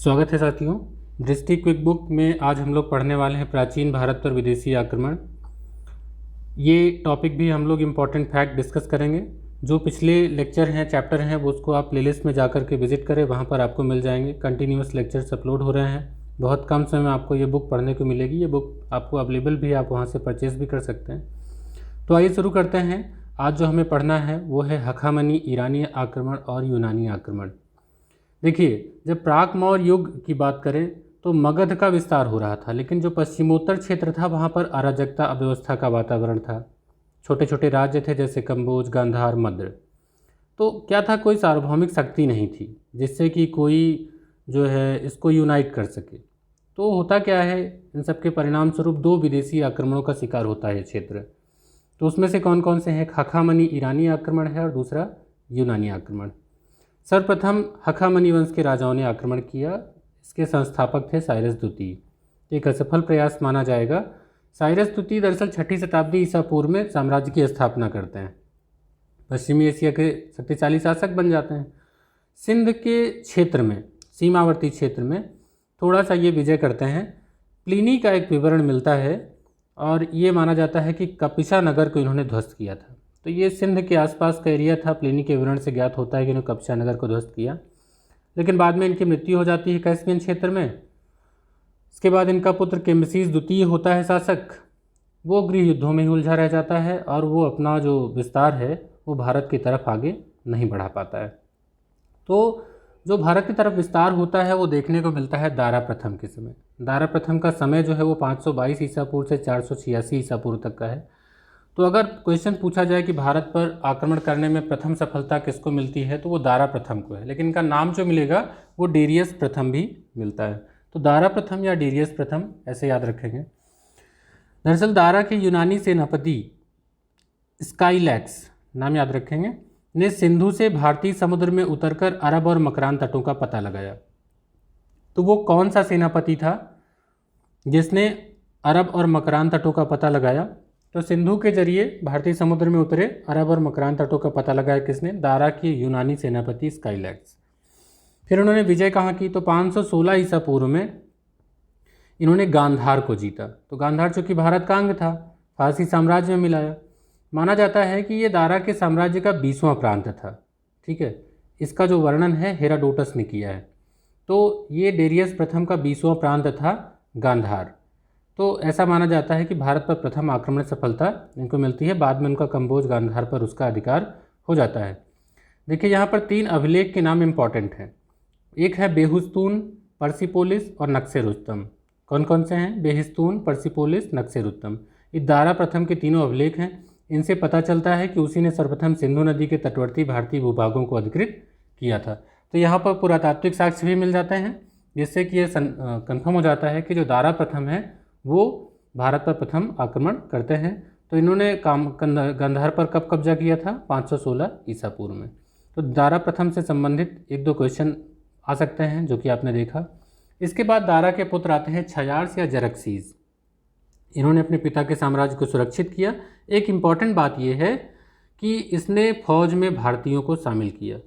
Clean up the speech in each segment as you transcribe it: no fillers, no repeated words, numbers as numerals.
स्वागत है साथियों। दृष्टि क्विक बुक में आज हम लोग पढ़ने वाले हैं प्राचीन भारत पर विदेशी आक्रमण। ये टॉपिक भी हम लोग इम्पॉर्टेंट फैक्ट डिस्कस करेंगे। जो पिछले लेक्चर हैं, चैप्टर हैं, वो उसको आप प्लेलिस्ट में जा कर के विजिट करें, वहाँ पर आपको मिल जाएंगे। कंटिन्यूस लेक्चर्स अपलोड हो रहे हैं। बहुत कम समय में आपको ये बुक पढ़ने को मिलेगी। ये बुक आपको अवेलेबल भी है, आप वहाँ से परचेज़ भी कर सकते हैं। तो आइए शुरू करते हैं। आज जो हमें पढ़ना है वो है हखामनी ईरानी आक्रमण और यूनानी आक्रमण। देखिए, जब प्राक मौर्य युग की बात करें तो मगध का विस्तार हो रहा था, लेकिन जो पश्चिमोत्तर क्षेत्र था वहाँ पर अराजकता, अव्यवस्था का वातावरण था। छोटे छोटे राज्य थे जैसे कंबोज, गांधार, मद्र। तो क्या था, कोई सार्वभौमिक शक्ति नहीं थी जिससे कि कोई जो है इसको यूनाइट कर सके। तो होता क्या है, इन सब के परिणाम स्वरूप दो विदेशी आक्रमणों का शिकार होता है क्षेत्र। तो उसमें से कौन कौन से हैं? हखामनी ईरानी आक्रमण है और दूसरा यूनानी आक्रमण। सर्वप्रथम हखामनी वंश के राजाओं ने आक्रमण किया। इसके संस्थापक थे साइरस द्वितीय। एक असफल प्रयास माना जाएगा। साइरस द्वितीय दरअसल 6वीं शताब्दी ईसा पूर्व में साम्राज्य की स्थापना करते हैं। पश्चिमी एशिया के शक्तिशाली शासक बन जाते हैं। सिंध के क्षेत्र में, सीमावर्ती क्षेत्र में थोड़ा सा ये विजय करते हैं। प्लिनी का एक विवरण मिलता है और ये माना जाता है कि कपिशा नगर को इन्होंने ध्वस्त किया था। तो ये सिंध के आसपास का एरिया था। प्लिनी के विवरण से ज्ञात होता है कि इन्होंने कपिशा नगर को ध्वस्त किया, लेकिन बाद में इनकी मृत्यु हो जाती है कैस्पियन क्षेत्र में। इसके बाद इनका पुत्र केम्बिसीस द्वितीय होता है शासक। वो गृह युद्धों में ही उलझा रह जाता है और वो अपना जो विस्तार है वो भारत की तरफ आगे नहीं बढ़ा पाता है। तो जो भारत की तरफ विस्तार होता है वो देखने को मिलता है दारा प्रथम के समय। दारा प्रथम का समय जो है वो 522 ईसा पूर्व से 486 ईसा पूर्व तक का है। तो अगर क्वेश्चन पूछा जाए कि भारत पर आक्रमण करने में प्रथम सफलता किसको मिलती है, तो वो दारा प्रथम को है, लेकिन इनका नाम जो मिलेगा वो डेरियस प्रथम भी मिलता है। तो दारा प्रथम या डेरियस प्रथम ऐसे याद रखेंगे। दरअसल दारा के यूनानी सेनापति स्काईलैक्स, नाम याद रखेंगे, ने सिंधु से भारतीय समुद्र में उतरकर अरब और मकरान तटों का पता लगाया। तो वो कौन सा सेनापति था जिसने अरब और मकरान तटों का पता लगाया? तो सिंधु के जरिए भारतीय समुद्र में उतरे, अरब और मकरान तटों का पता लगाया किसने? दारा के यूनानी सेनापति स्काईलैक्स। फिर उन्होंने विजय कहाँ की? तो 516 ईसा पूर्व में इन्होंने गांधार को जीता। तो गांधार चूँकि भारत का अंग था, फारसी साम्राज्य में मिलाया। माना जाता है कि ये दारा के साम्राज्य का 20वां प्रांत था। ठीक है, इसका जो वर्णन है हेराडोटस ने किया है। तो ये डेरियस प्रथम का 20वां प्रांत था गांधार। तो ऐसा माना जाता है कि भारत पर प्रथम आक्रमण सफलता इनको मिलती है। बाद में उनका कंबोज, गांधार पर उसका अधिकार हो जाता है। देखिए, यहाँ पर 3 अभिलेख के नाम इम्पॉर्टेंट हैं। एक है बेहुस्तून, पर्सिपोलिस और नक्शे रुस्तम। कौन कौन से हैं? बेहिस्तून, पर्सिपोलिस, नक्शे रुस्तम। ये दारा प्रथम के तीनों अभिलेख हैं। इनसे पता चलता है कि उसी ने सर्वप्रथम सिंधु नदी के तटवर्ती भारतीय भूभागों को अधिकृत किया था। तो यहाँ पर पुरातात्विक साक्ष्य भी मिल जाते हैं, जिससे कि ये कन्फर्म हो जाता है कि जो दारा प्रथम है वो भारत पर प्रथम आक्रमण करते हैं। तो इन्होंने गांधार पर कब कब्जा किया था? 516 ईसा पूर्व में। तो दारा प्रथम से संबंधित 1-2 क्वेश्चन आ सकते हैं जो कि आपने देखा। इसके बाद दारा के पुत्र आते हैं छयार्स या जरक्सीज। इन्होंने अपने पिता के साम्राज्य को सुरक्षित किया। एक इम्पॉर्टेंट बात यह है कि इसने फौज में भारतीयों को शामिल किया।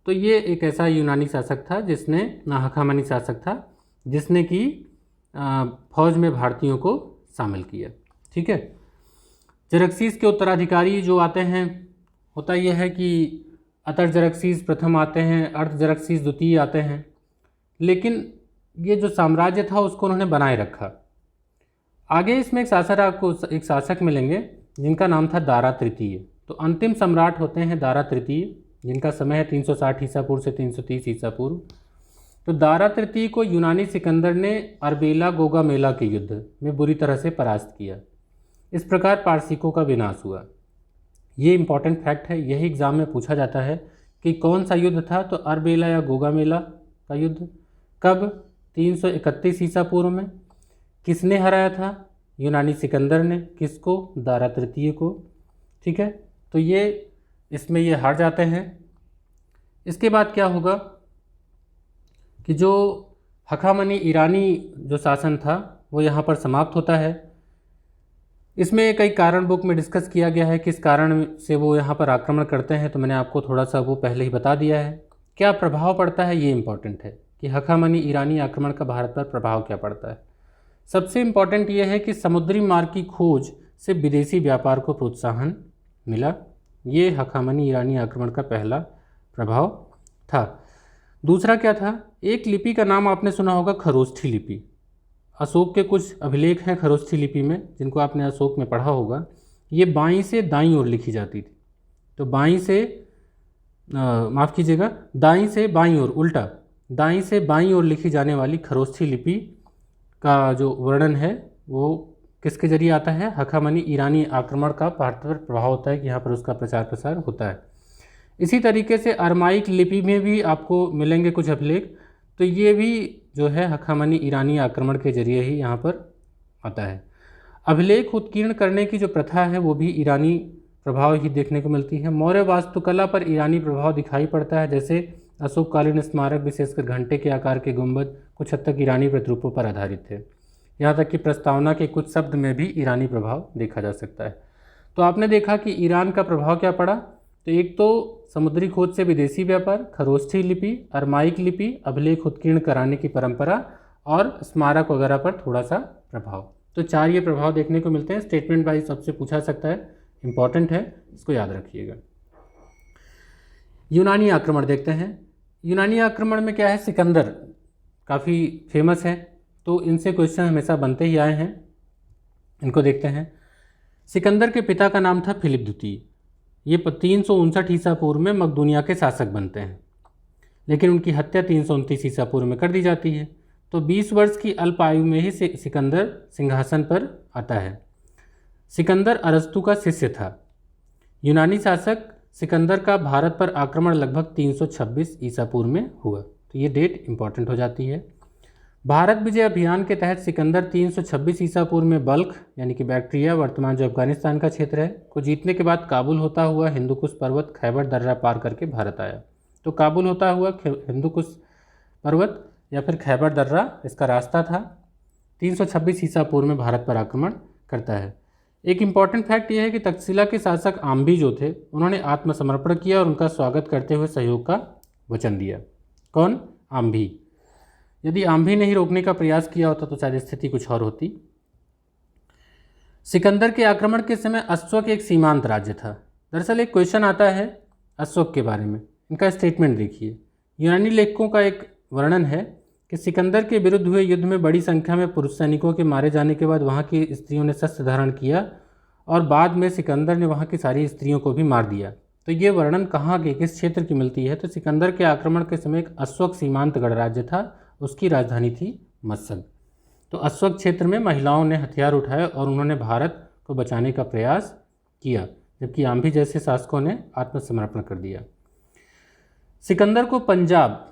तो ये एक ऐसा यूनानी शासक था जिसने, हखामनी शासक था जिसने कि फौज में भारतीयों को शामिल किया। ठीक है, जरक्सीस के उत्तराधिकारी जो आते हैं, होता यह है कि अतर जरक्सीस प्रथम आते हैं, अर्ध जरक्सीस द्वितीय आते हैं, लेकिन ये जो साम्राज्य था उसको उन्होंने बनाए रखा। आगे इसमें एक शासक मिलेंगे जिनका नाम था दारा तृतीय। तो अंतिम सम्राट होते हैं दारा तृतीय, जिनका समय है 360 ईसा पूर्व से 330 ईसा पूर्व। तो दारा तृतीय को यूनानी सिकंदर ने अरबेला गोगामेला के युद्ध में बुरी तरह से परास्त किया। इस प्रकार पारसिकों का विनाश हुआ। ये इंपॉर्टेंट फैक्ट है, यही एग्जाम में पूछा जाता है कि कौन सा युद्ध था? तो अरबेला या गोगामेला का युद्ध। कब? 331 ईसा पूर्व में। किसने हराया था? यूनानी सिकंदर ने। किसको? दारा तृतीय को। ठीक है, तो ये इसमें ये हार जाते हैं। इसके बाद क्या होगा कि जो हखामनी ईरानी जो शासन था वो यहाँ पर समाप्त होता है। इसमें कई कारण बुक में डिस्कस किया गया है किस कारण से वो यहाँ पर आक्रमण करते हैं। तो मैंने आपको थोड़ा सा वो पहले ही बता दिया है। क्या प्रभाव पड़ता है ये इम्पॉर्टेंट है। कि हखामनी ईरानी आक्रमण का भारत पर प्रभाव क्या पड़ता है। सबसे इम्पॉर्टेंट ये है कि समुद्री मार्ग की खोज से विदेशी व्यापार को प्रोत्साहन मिला। ये हखामनी ईरानी आक्रमण का पहला प्रभाव था। दूसरा क्या था, एक लिपि का नाम आपने सुना होगा, खरोष्ठी लिपि। अशोक के कुछ अभिलेख हैं खरोष्ठी लिपि में, जिनको आपने अशोक में पढ़ा होगा। ये बाईं से दाईं ओर लिखी जाती थी। तो बाईं से माफ़ कीजिएगा, दाईं से बाईं ओर, उल्टा दाईं से बाईं ओर लिखी जाने वाली खरोष्ठी लिपि का जो वर्णन है वो किसके जरिए आता है, हखामनी ईरानी आक्रमण का भारत पर प्रभाव होता है कि यहाँ पर उसका प्रचार प्रसार होता है। इसी तरीके से अरमाइक लिपि में भी आपको मिलेंगे कुछ अभिलेख, तो ये भी जो है हखामनी ईरानी आक्रमण के जरिए ही यहाँ पर आता है। अभिलेख उत्कीर्ण करने की जो प्रथा है वो भी ईरानी प्रभाव ही देखने को मिलती है। मौर्य वास्तुकला पर ईरानी प्रभाव दिखाई पड़ता है, जैसे अशोककालीन स्मारक विशेषकर घंटे के आकार के गुंबद कुछ हद तक ईरानी प्रतिरूपों पर आधारित थे। यहाँ तक कि प्रस्तावना के कुछ शब्द में भी ईरानी प्रभाव देखा जा सकता है। तो आपने देखा कि ईरान का प्रभाव क्या पड़ा। तो एक तो समुद्री खोज से विदेशी व्यापार, खरोष्ठी लिपि, अरमाइक लिपि, अभिलेख उत्कीर्ण कराने की परंपरा और स्मारक वगैरह पर थोड़ा सा प्रभाव। तो 4 ये प्रभाव देखने को मिलते हैं। स्टेटमेंट वाइज सबसे पूछा सकता है, इंपॉर्टेंट है, इसको याद रखिएगा। यूनानी आक्रमण देखते हैं। यूनानी आक्रमण में क्या है, सिकंदर काफ़ी फेमस है, तो इनसे क्वेश्चन हमेशा बनते ही आए हैं। इनको देखते हैं। सिकंदर के पिता का नाम था फिलिप द्वितीय। ये 359 ईसा पूर्व में मकदूनिया के शासक बनते हैं, लेकिन उनकी हत्या 329 ईसा पूर्व में कर दी जाती है। तो 20 वर्ष की अल्प आयु में ही सिकंदर सिंहासन पर आता है। सिकंदर अरस्तु का शिष्य था। यूनानी शासक सिकंदर का भारत पर आक्रमण लगभग 326 ईसा पूर्व में हुआ। तो ये डेट इंपॉर्टेंट हो जाती है। भारत विजय अभियान के तहत सिकंदर 326 ईसा पूर्व में बल्ख यानी कि बैक्ट्रिया, वर्तमान जो अफगानिस्तान का क्षेत्र है, को जीतने के बाद काबुल होता हुआ हिंदुकुश पर्वत, खैबर दर्रा पार करके भारत आया। तो काबुल होता हुआ हिंदुकुश पर्वत या फिर खैबर दर्रा इसका रास्ता था। 326 ईसा पूर्व में भारत पर आक्रमण करता है। एक इम्पॉर्टेंट फैक्ट यह है कि तक्षशिला के शासक आम्भी जो थे, उन्होंने आत्मसमर्पण किया और उनका स्वागत करते हुए सहयोग का वचन दिया। कौन? आम्भी। यदि आम्भी ने ही रोकने का प्रयास किया होता तो शायद स्थिति कुछ और होती। सिकंदर के आक्रमण के समय अश्वक एक सीमांत राज्य था। दरअसल एक क्वेश्चन आता है अश्वक के बारे में, इनका स्टेटमेंट देखिए। यूनानी लेखकों का एक वर्णन है कि सिकंदर के विरुद्ध हुए युद्ध में बड़ी संख्या में पुरुष सैनिकों के मारे जाने के बाद वहाँ की स्त्रियों ने शस्त्र धारण किया और बाद में सिकंदर ने वहाँ की सारी स्त्रियों को भी मार दिया। तो ये वर्णन कहाँ के, किस क्षेत्र की मिलती है? तो सिकंदर के आक्रमण के समय एक अश्वक सीमांत गणराज्य था, उसकी राजधानी थी मस्सद। तो अश्वक क्षेत्र में महिलाओं ने हथियार उठाए और उन्होंने भारत को बचाने का प्रयास किया, जबकि आम्भी जैसे शासकों ने आत्मसमर्पण कर दिया। सिकंदर को पंजाब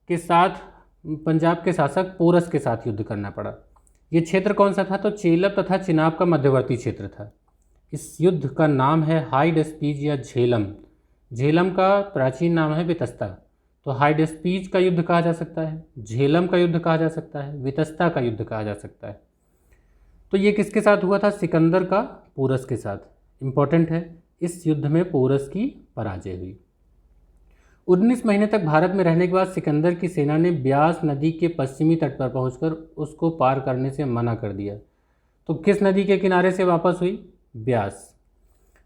के शासक पोरस के साथ युद्ध करना पड़ा। ये क्षेत्र कौन सा था? तो चेलब तथा चिनाब का मध्यवर्ती क्षेत्र था। इस युद्ध का नाम है हाइडेस्पीज या झेलम। झेलम का प्राचीन नाम है वितस्ता। तो हाइडेस्पीज का युद्ध कहा जा सकता है, झेलम का युद्ध कहा जा सकता है, वितस्ता का युद्ध कहा जा सकता है। तो ये किसके साथ हुआ था? सिकंदर का पोरस के साथ। इंपॉर्टेंट है, इस युद्ध में पोरस की पराजय हुई। 19 महीने तक भारत में रहने के बाद सिकंदर की सेना ने ब्यास नदी के पश्चिमी तट पर पहुंचकर उसको पार करने से मना कर दिया। तो किस नदी के किनारे से वापस हुई? ब्यास।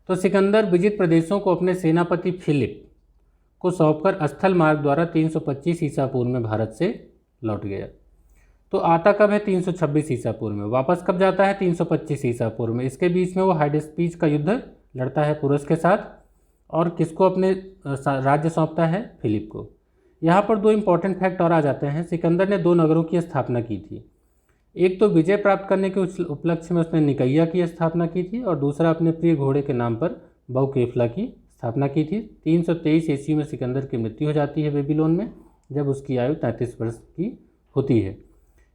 तो सिकंदर विजित प्रदेशों को अपने सेनापति फिलिप को सौंपकर स्थल मार्ग द्वारा 325 ईसा पूर्व में भारत से लौट गया। तो आता कब है? 326 ईसा पूर्व में। वापस कब जाता है? 325 ईसा पूर्व में। इसके बीच में वो हाइडेस्पीज का युद्ध लड़ता है पुरुष के साथ और किसको अपने राज्य सौंपता है? फिलिप को। यहाँ पर 2 इंपॉर्टेंट फैक्ट और आ जाते हैं। सिकंदर ने 2 नगरों की स्थापना की थी। एक तो विजय प्राप्त करने के उपलक्ष्य में उसने निकैया की स्थापना की थी और दूसरा अपने प्रिय घोड़े के नाम पर बहुकेफला की स्थापना की थी। 323 ईस्वी में सिकंदर की मृत्यु हो जाती है बेबीलोन में, जब उसकी आयु 33 वर्ष की होती है।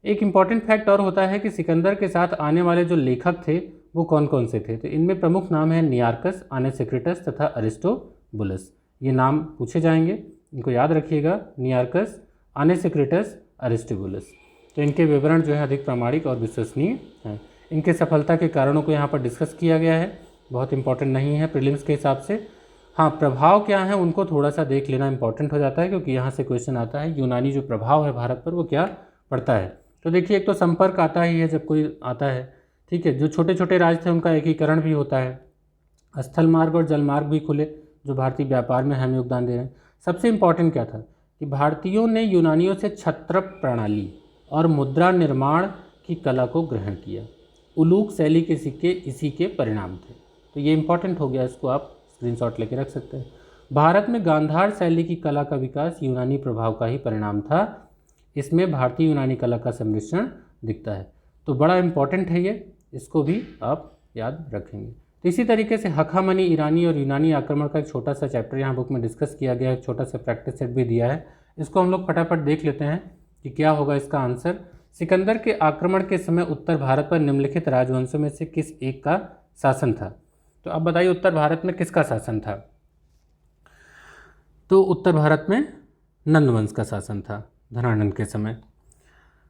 एक इम्पॉर्टेंट फैक्ट और होता है कि सिकंदर के साथ आने वाले जो लेखक थे वो कौन कौन से थे? तो इनमें प्रमुख नाम है नियार्कस, आनेसेक्रिटस तथा अरिस्टोबुलस। ये नाम पूछे जाएंगे, इनको याद रखिएगा। नियार्कस, आनेसेक्रिटस, अरिस्टोबुलस। तो इनके विवरण जो है अधिक प्रामाणिक और विश्वसनीय हैं। इनके सफलता के कारणों को यहाँ पर डिस्कस किया गया है, बहुत इंपॉर्टेंट नहीं है प्रीलिम्स के हिसाब से। हाँ, प्रभाव क्या है उनको थोड़ा सा देख लेना इंपॉर्टेंट हो जाता है, क्योंकि यहाँ से क्वेश्चन आता है यूनानी जो प्रभाव है भारत पर वो क्या पड़ता है। तो देखिए, एक तो संपर्क आता ही है जब कोई आता है, ठीक है। जो छोटे छोटे राज्य थे उनका एकीकरण भी होता है, स्थल मार्ग और जल मार्ग भी खुले जो भारतीय व्यापार में अहम योगदान दे रहे हैं। सबसे इम्पॉर्टेंट क्या था कि भारतीयों ने यूनानियों से छत्रप प्रणाली और मुद्रा निर्माण की कला को ग्रहण किया। उलूक शैली के सिक्के इसी के परिणाम थे। तो ये इंपॉर्टेंट हो गया, इसको आप स्क्रीनशॉट लेके रख सकते हैं। भारत में गांधार शैली की कला का विकास यूनानी प्रभाव का ही परिणाम था। इसमें भारतीय यूनानी कला का सम्मिश्रण दिखता है। तो बड़ा इंपॉर्टेंट है ये, इसको भी आप याद रखेंगे। तो इसी तरीके से हखामनी ईरानी और यूनानी आक्रमण का एक छोटा सा चैप्टर यहाँ बुक में डिस्कस किया गया है, एक छोटा सा प्रैक्टिस सेट भी दिया है। इसको हम लोग फटाफट देख लेते हैं कि क्या होगा इसका आंसर। सिकंदर के आक्रमण के समय उत्तर भारत पर निम्नलिखित राजवंशों में से किस एक का शासन था? तो अब बताइए उत्तर भारत में किसका शासन था? तो उत्तर भारत में नंद वंश का शासन था धनानंद के समय।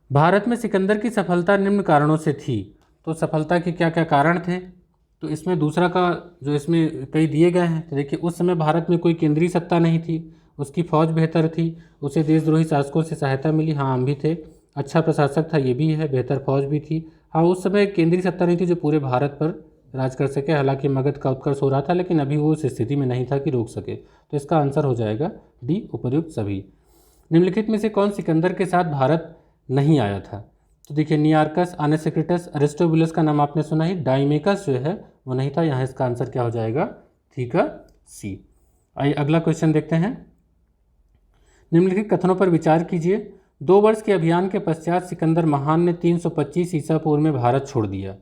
भारत में सिकंदर की सफलता निम्न कारणों से थी। तो सफलता के क्या क्या कारण थे? तो इसमें दूसरा का जो इसमें कई दिए गए हैं। तो देखिए, उस समय भारत में कोई केंद्रीय सत्ता नहीं थी, उसकी फौज बेहतर थी, उसे देशद्रोही शासकों से सहायता मिली, हाँ हम भी थे, अच्छा प्रशासक था ये भी है, बेहतर फौज भी थी। हाँ, उस समय केंद्रीय सत्ता नहीं थी जो पूरे भारत पर राज कर सके। हालांकि मगध का उत्कर्ष हो रहा था, लेकिन अभी वो उस स्थिति में नहीं था कि रोक सके। तो इसका आंसर हो जाएगा डी, उपर्युक्त सभी। निम्नलिखित में से कौन सिकंदर के साथ भारत नहीं आया था? तो देखिए, नियार्कस, आनेसेक्रिटस, अरिस्टोबुलस का नाम आपने सुना ही, डाइमेकस जो है वो नहीं था। यहाँ इसका आंसर क्या हो जाएगा? ठीक है, सी। आइए अगला क्वेश्चन देखते हैं। निम्नलिखित कथनों पर विचार कीजिए। 2 वर्ष के अभियान के पश्चात सिकंदर महान ने 325 ईसा पूर्व में भारत छोड़ दिया।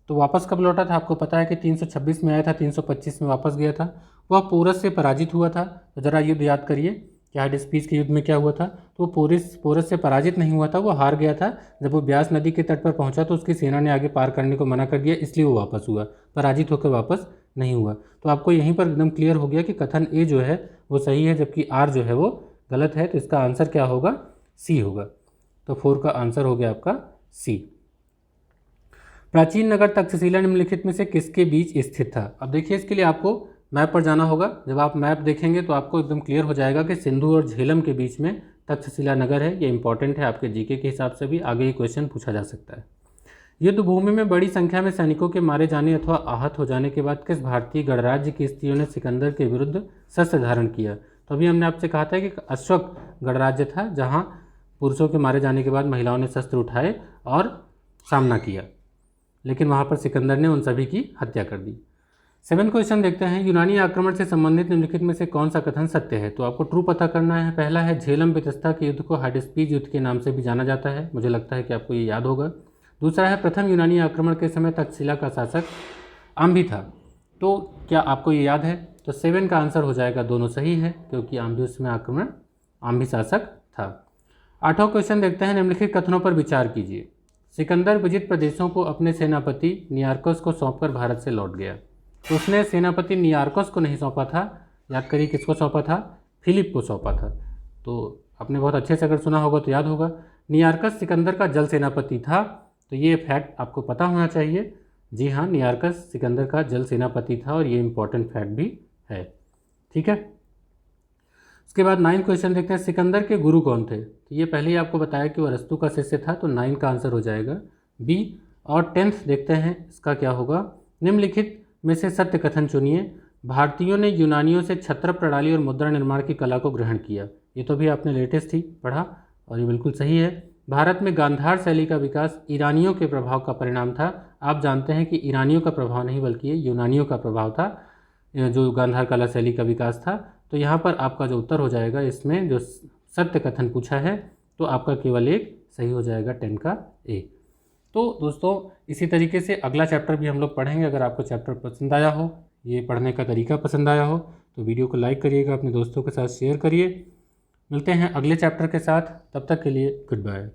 तो वापस कब लौटा था? आपको पता है कि 326 में आया था, 325 में वापस गया था। वह पोरस से पराजित हुआ था। तो जरा युद्ध याद करिए कि हाइडेस्पीस के युद्ध में क्या हुआ था। तो वो पोरस से पराजित नहीं हुआ था, वो हार गया था। जब वो ब्यास नदी के तट पर पहुंचा तो उसकी सेना ने आगे पार करने को मना कर दिया, इसलिए वो वापस हुआ, पराजित होकर वापस नहीं हुआ। तो आपको यहीं पर एकदम क्लियर हो गया कि कथन ए जो है वो सही है, जबकि आर जो है वो गलत है। तो इसका आंसर क्या होगा? सी होगा। तो 4 का आंसर हो गया आपका सी। प्राचीन नगर तक्षशिला निम्नलिखित में से किसके बीच स्थित था? अब देखिए, इसके लिए आपको मैप पर जाना होगा। जब आप मैप देखेंगे तो आपको एकदम क्लियर हो जाएगा कि सिंधु और झेलम के बीच में तक्षशिला नगर है। ये इंपॉर्टेंट है, आपके जीके के हिसाब से भी आगे ये क्वेश्चन पूछा जा सकता है। युद्ध भूमि में बड़ी संख्या में सैनिकों के मारे जाने अथवा आहत हो जाने के बाद किस भारतीय गणराज्य की स्त्रियों ने सिकंदर के विरुद्ध शस्त्र धारण किया? तो अभी हमने आपसे कहा था कि अशोक गणराज्य था, जहाँ पुरुषों के मारे जाने के बाद महिलाओं ने शस्त्र उठाए और सामना किया, लेकिन वहाँ पर सिकंदर ने उन सभी की हत्या कर दी। 7 क्वेश्चन देखते हैं। यूनानी आक्रमण से संबंधित निम्नलिखित में से कौन सा कथन सत्य है? तो आपको ट्रू पता करना है। पहला है, झेलम बेतस्ता के युद्ध को हाइडेस्पीस युद्ध के नाम से भी जाना जाता है। मुझे लगता है कि आपको ये याद होगा। दूसरा है, प्रथम यूनानी आक्रमण के समय तक्षशिला का शासक आम्भी था। तो क्या आपको ये याद है? तो 7 का आंसर हो जाएगा, दोनों सही है, क्योंकि आम्भी उस समय आम्भी शासक था। 8वां क्वेश्चन देखते हैं। निम्नलिखित कथनों पर विचार कीजिए। सिकंदर विजित प्रदेशों को अपने सेनापति नियार्कोस को सौंपकर भारत से लौट गया। तो उसने सेनापति नियार्कोस को नहीं सौंपा था, याद करिए किसको सौंपा था? फिलिप को सौंपा था। तो आपने बहुत अच्छे से अगर सुना होगा तो याद होगा। नियार्कस सिकंदर का जल सेनापति था। तो ये फैक्ट आपको पता होना चाहिए। जी हाँ, नियार्कस सिकंदर का जल सेनापति था और ये इंपॉर्टेंट फैक्ट भी है। ठीक है, उसके बाद 9 क्वेश्चन देखते हैं। सिकंदर के गुरु कौन थे? तो ये पहले ही आपको बताया कि वो अरस्तु का शिष्य था। तो 9 का आंसर हो जाएगा बी। और 10th देखते हैं, इसका क्या होगा? निम्नलिखित में से सत्य कथन चुनिए। भारतीयों ने यूनानियों से छत्र प्रणाली और मुद्रा निर्माण की कला को ग्रहण किया। ये तो भी आपने लेटेस्ट ही पढ़ा और ये बिल्कुल सही है। भारत में गांधार शैली का विकास ईरानियों के प्रभाव का परिणाम था। आप जानते हैं कि ईरानियों का प्रभाव नहीं बल्कि ये यूनानियों का प्रभाव था जो गांधार कला शैली का विकास था। तो यहाँ पर आपका जो उत्तर हो जाएगा, इसमें जो सत्य कथन पूछा है, तो आपका केवल एक सही हो जाएगा, 10 का ए। तो दोस्तों, इसी तरीके से अगला चैप्टर भी हम लोग पढ़ेंगे। अगर आपको चैप्टर पसंद आया हो, ये पढ़ने का तरीका पसंद आया हो, तो वीडियो को लाइक करिएगा, अपने दोस्तों के साथ शेयर करिए। मिलते हैं अगले चैप्टर के साथ, तब तक के लिए गुड बाय।